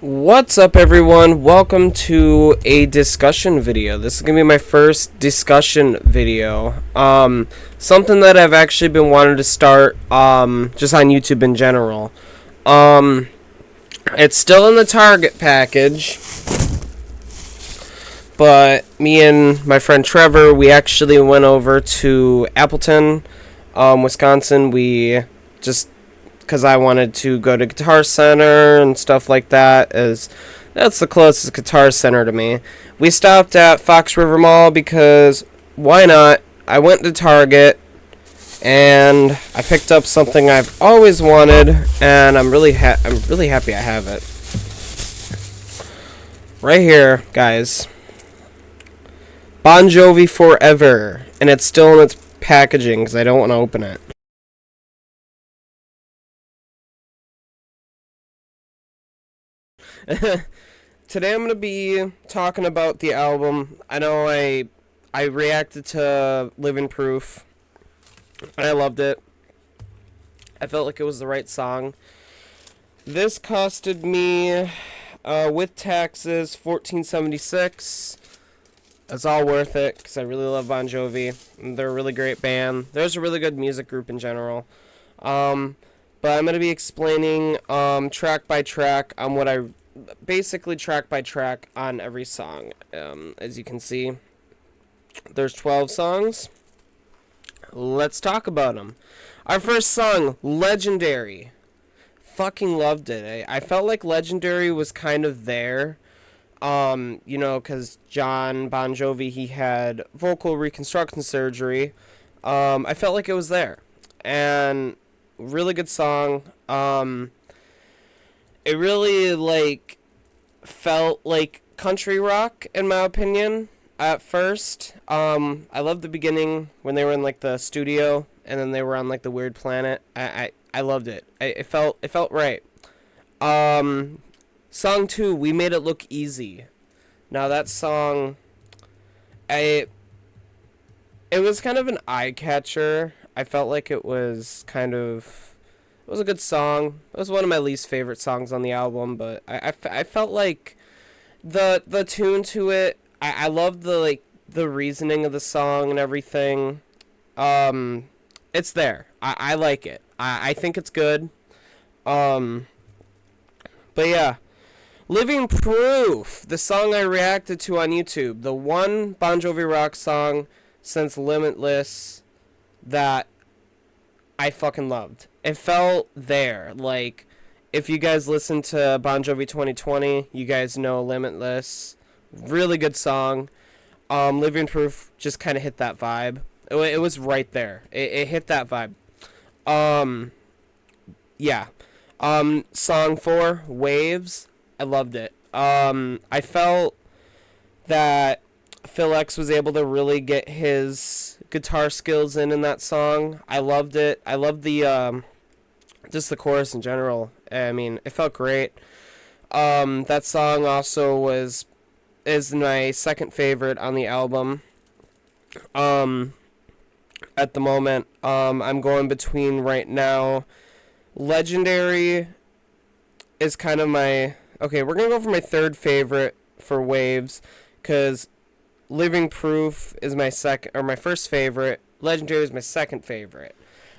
What's up, everyone? Welcome to a discussion video. This is gonna be my first discussion video. Something that I've actually been wanting to start just on YouTube in general. It's still in the Target package, but me and my friend Trevor, we actually went over to Appleton, Wisconsin. We just because I wanted to go to Guitar Center and stuff like that, as that's the closest Guitar Center to me. We stopped at Fox River Mall because why not? I went to Target and I picked up something I've always wanted, and I'm really happy I have it. Right here, guys. Bon Jovi Forever, and it's still in its packaging because I don't want to open it. Today I'm going to be talking about the album. I know I reacted to Living Proof, and I loved it. I felt like it was the right song. This costed me, with taxes, $14.76. It's all worth it, because I really love Bon Jovi. They're a really great band. There's a really good music group in general. But I'm going to be explaining track by track on what I... basically track by track on every song. As you can see, there's 12 songs. Let's talk about them. Our first song, Legendary. Fucking loved it. I felt like Legendary was kind of there. Because John Bon Jovi, he had vocal reconstruction surgery. I felt like it was there. And really good song. It really, felt like country rock, in my opinion, at first. I loved the beginning when they were in, the studio, and then they were on, the weird planet. I loved it. It felt right. Song 2, We Made It Look Easy. Now, that song, it was kind of an eye-catcher. I felt like it was it was a good song. It was one of my least favorite songs on the album, but I felt like the tune to it, I loved the reasoning of the song and everything. It's there. I like it. I think it's good. But yeah. Living Proof, the song I reacted to on YouTube. The one Bon Jovi rock song since Limitless that I fucking loved. It felt there. If you guys listen to Bon Jovi 2020, you guys know Limitless. Really good song. Living Proof just kind of hit that vibe. It was right there. It hit that vibe. Yeah. Song 4, Waves. I loved it. I felt that Phil X was able to really get his guitar skills in that song. I loved it. I loved the just the chorus in general. I mean, it felt great. That song also is my second favorite on the album. At the moment, I'm going between right now. Legendary is kind of my... Okay, we're going to go for my third favorite for Waves, because Living Proof is my first favorite. Legendary is my second favorite.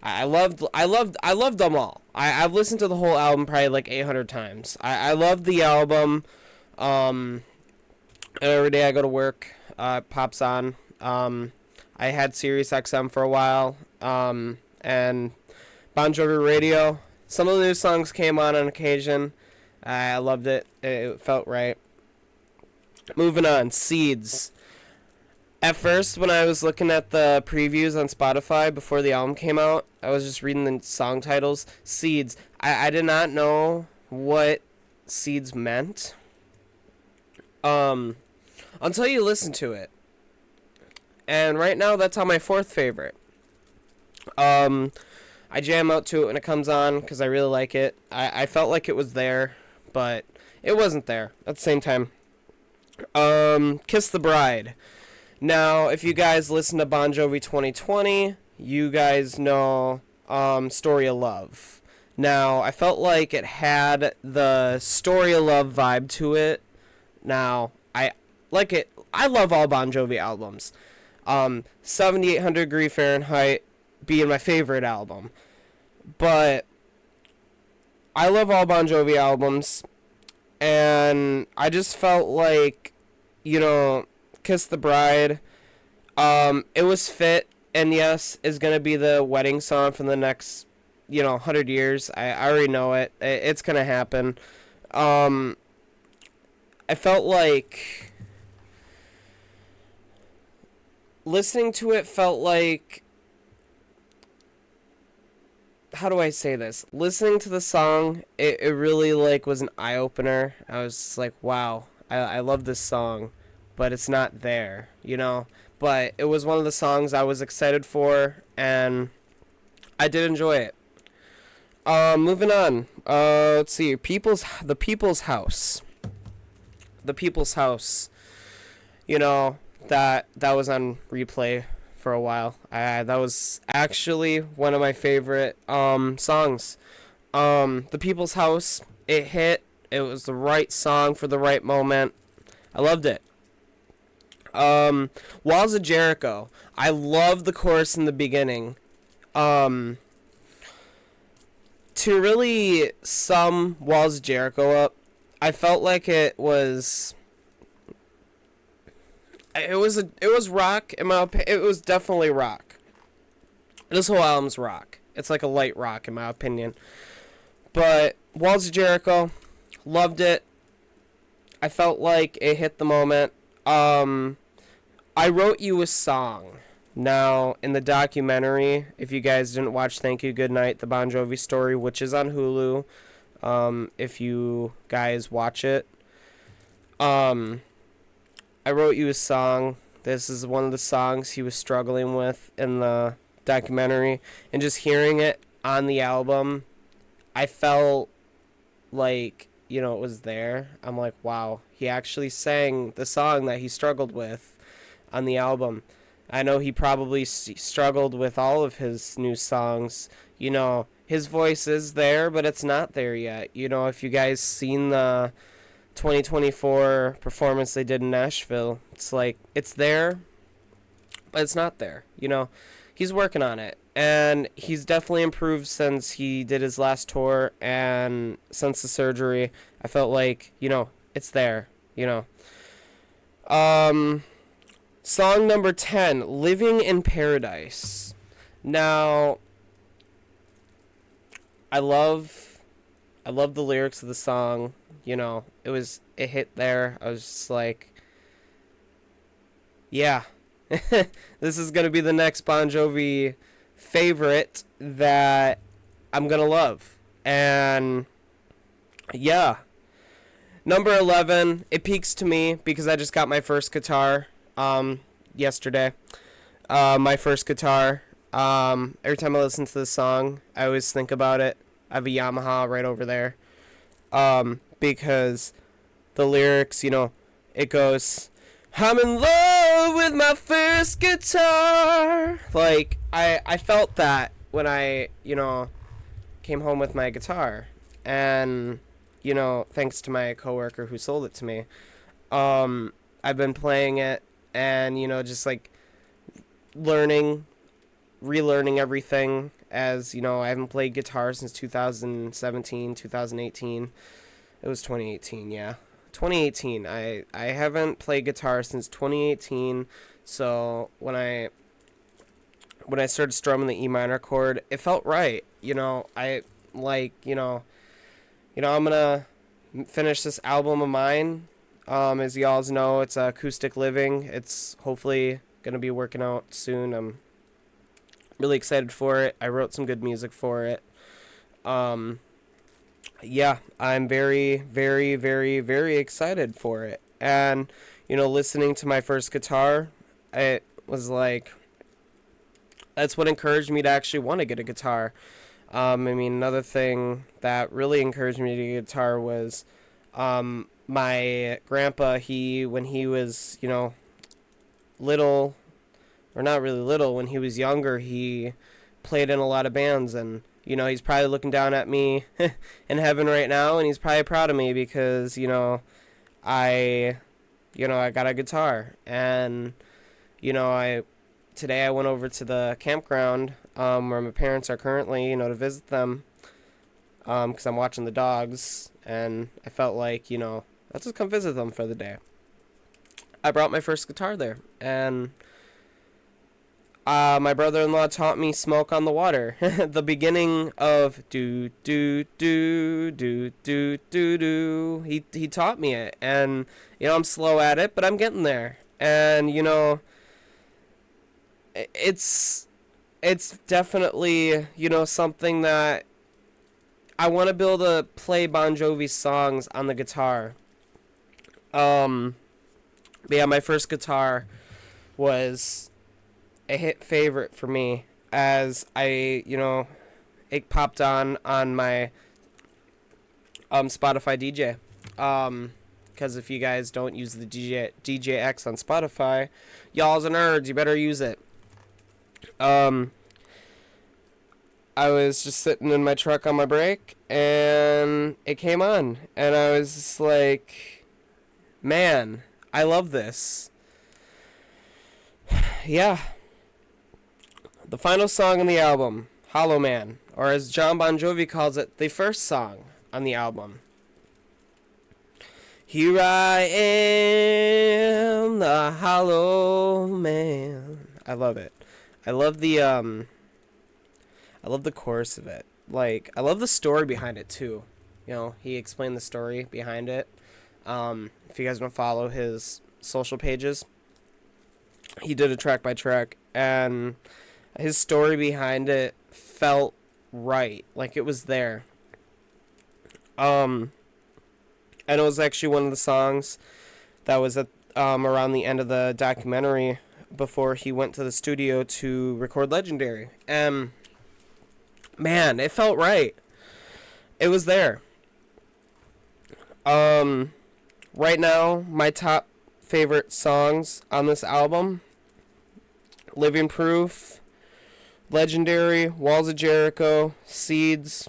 I loved them all. I've listened to the whole album probably 800 times. I love the album. Every day I go to work, it pops on. I had Sirius XM for a while, and Bon Jovi Radio. Some of the new songs came on occasion. I loved it. It felt right. Moving on, Seeds. At first, when I was looking at the previews on Spotify before the album came out, I was just reading the song titles. Seeds. I did not know what Seeds meant until you listen to it. And right now, that's on my fourth favorite. I jam out to it when it comes on because I really like it. I felt like it was there, but it wasn't there at the same time. Kiss the Bride. Now, if you guys listen to Bon Jovi 2020, you guys know Story of Love. Now, I felt like it had the story of love vibe to it. Now, I like it. I love all Bon Jovi albums. 7800 Degree Fahrenheit being my favorite album. But I love all Bon Jovi albums. And I just felt like, Kiss the Bride, it was fit. And yes, is going to be the wedding song for the next, 100 years. I already know it. It's going to happen. I felt like listening to it felt like, how do I say this? Listening to the song, it really like was an eye opener. I was just like, wow, I love this song, but it's not there, But it was one of the songs I was excited for, and I did enjoy it. Moving on. Let's see. The People's House. The People's House. That was on replay for a while. That was actually one of my favorite songs. The People's House, it hit. It was the right song for the right moment. I loved it. Walls of Jericho. I love the chorus in the beginning. To really sum Walls of Jericho up, I felt like it was rock in my opinion. It was definitely rock. This whole album's rock. It's like a light rock in my opinion. But Walls of Jericho, loved it. I felt like it hit the moment. I Wrote You a Song. Now, in the documentary, if you guys didn't watch Thank You Goodnight, the Bon Jovi story, which is on Hulu, if you guys watch it, I Wrote You a Song. This is one of the songs he was struggling with in the documentary. And just hearing it on the album, I felt like, it was there. I'm like, wow, he actually sang the song that he struggled with on the album. I know he probably struggled with all of his new songs. His voice is there, but it's not there yet. If you guys seen the 2024 performance they did in Nashville, it's like, it's there, but it's not there. He's working on it. And he's definitely improved since he did his last tour and since the surgery. I felt like, it's there, Song number 10, Living in Paradise. Now, I love the lyrics of the song. It hit there. I was just like, yeah, this is going to be the next Bon Jovi favorite that I'm going to love. And yeah. Number 11, it peaks to me because I just got my first guitar yesterday. My first guitar. Every time I listen to this song, I always think about it. I have a Yamaha right over there. Because the lyrics, it goes, I'm in love with my first guitar. Like, I felt that when I, came home with my guitar. And, thanks to my coworker who sold it to me. I've been playing it and, just like relearning everything as, I haven't played guitar since 2017, 2018. It was 2018, yeah. 2018. I haven't played guitar since 2018. So when I started strumming the E minor chord, it felt right. I like, I'm gonna finish this album of mine. As you all know, it's Acoustic Living. It's hopefully gonna be working out soon. I'm really excited for it. I wrote some good music for it. Yeah, I'm very, very, very, very excited for it. And, listening to my first guitar, it was like, that's what encouraged me to actually want to get a guitar. Another thing that really encouraged me to get a guitar was, my grandpa, when he was, little, or not really little, when he was younger, he played in a lot of bands, and You know, he's probably looking down at me in heaven right now, and he's probably proud of me because, I, I got a guitar. And, today I went over to the campground where my parents are currently, to visit them because I'm watching the dogs, and I felt like, let's just come visit them for the day. I brought my first guitar there, and my brother-in-law taught me "Smoke on the Water," the beginning of do do do do do do do. He taught me it, and I'm slow at it, but I'm getting there. And it's definitely something that I want to be able to play Bon Jovi songs on the guitar. But yeah, my first guitar was a hit favorite for me as it popped on my Spotify DJ. Because if you guys don't use the DJX on Spotify, y'all's a nerds. You better use it. I was just sitting in my truck on my break, and it came on, and I was just like, man, I love this. Yeah. The final song on the album, Hollow Man, or as John Bon Jovi calls it, the first song on the album. Here I am, the Hollow Man. I love it. I love the chorus of it. Like, I love the story behind it too. He explained the story behind it. If you guys don't follow his social pages, he did a track by track, and his story behind it felt right, like it was there. And it was actually one of the songs that was at around the end of the documentary before he went to the studio to record Legendary. And man, it felt right. It was there. Right now, my top favorite songs on this album: Living Proof, Legendary, Walls of Jericho, Seeds,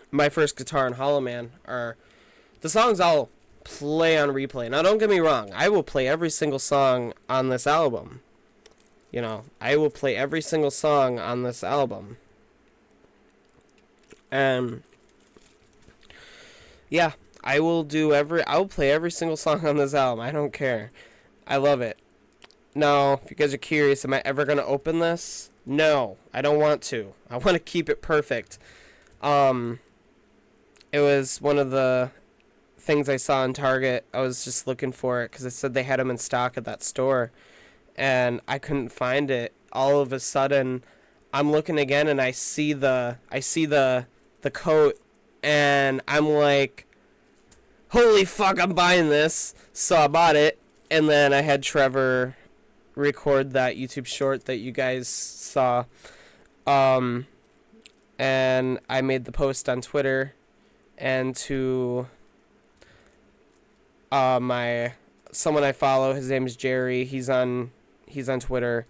My First Guitar, and Hollow Man are the songs I'll play on replay. Now, don't get me wrong, I will play every single song on this album. I will play every single song on this album. And yeah, I will play every single song on this album. I don't care. I love it. Now, if you guys are curious, am I ever going to open this? No, I don't want to. I want to keep it perfect. It was one of the things I saw in Target. I was just looking for it because it said they had them in stock at that store, and I couldn't find it. All of a sudden, I'm looking again, and I see the coat, and I'm like, holy fuck, I'm buying this. So I bought it, and then I had Trevor record that YouTube short that you guys saw, and I made the post on Twitter and to someone I follow. His name is Jerry. He's on Twitter.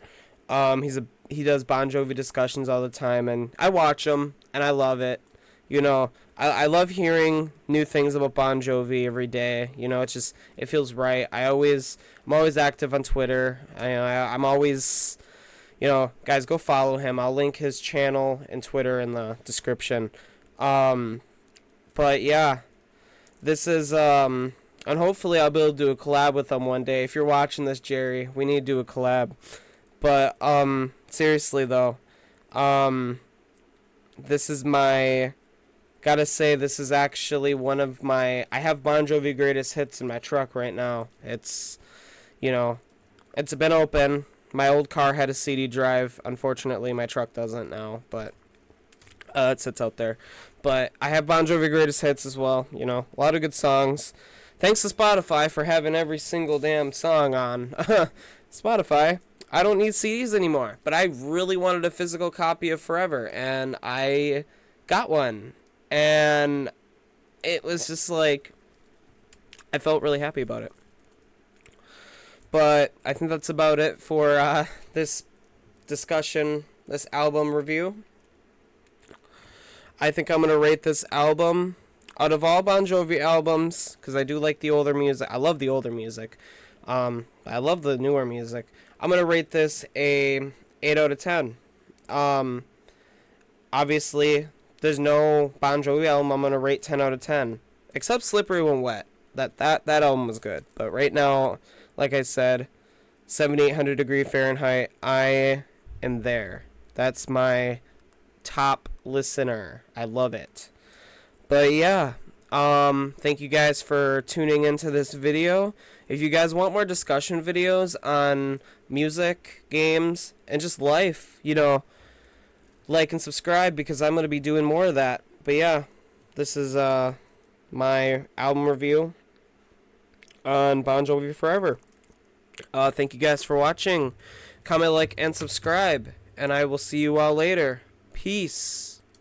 He does Bon Jovi discussions all the time, and I watch them, and I love it. I love hearing new things about Bon Jovi every day. It feels right. I'm always active on Twitter. I'm always, guys, go follow him. I'll link his channel and Twitter in the description. But yeah, this is, and hopefully I'll be able to do a collab with him one day. If you're watching this, Jerry, we need to do a collab. But, seriously though, this is gotta say, this is actually one of I have Bon Jovi greatest hits in my truck right now. It's been open. My old car had a CD drive. Unfortunately, my truck doesn't now, but it sits out there. But I have Bon Jovi greatest hits as well. A lot of good songs. Thanks to Spotify for having every single damn song on Spotify. I don't need CDs anymore, but I really wanted a physical copy of Forever, and I got one. And it was just like, I felt really happy about it. But I think that's about it for this discussion, this album review. I think I'm gonna rate this album, out of all Bon Jovi albums, because I do like the older music. I love the older music. I love the newer music. I'm gonna rate this a 8 out of 10. Um, Obviously, there's no Bon Jovi album I'm gonna rate 10 out of 10, except Slippery When Wet. That album was good, but right now, like I said, 7800 degree Fahrenheit, I am there. That's my top listener. I love it. But yeah, thank you guys for tuning into this video. If you guys want more discussion videos on music, games, and just life, like and subscribe, because I'm going to be doing more of that. But yeah, this is my album review on Bon Jovi Forever. Thank you guys for watching. Comment, like, and subscribe. And I will see you all later. Peace.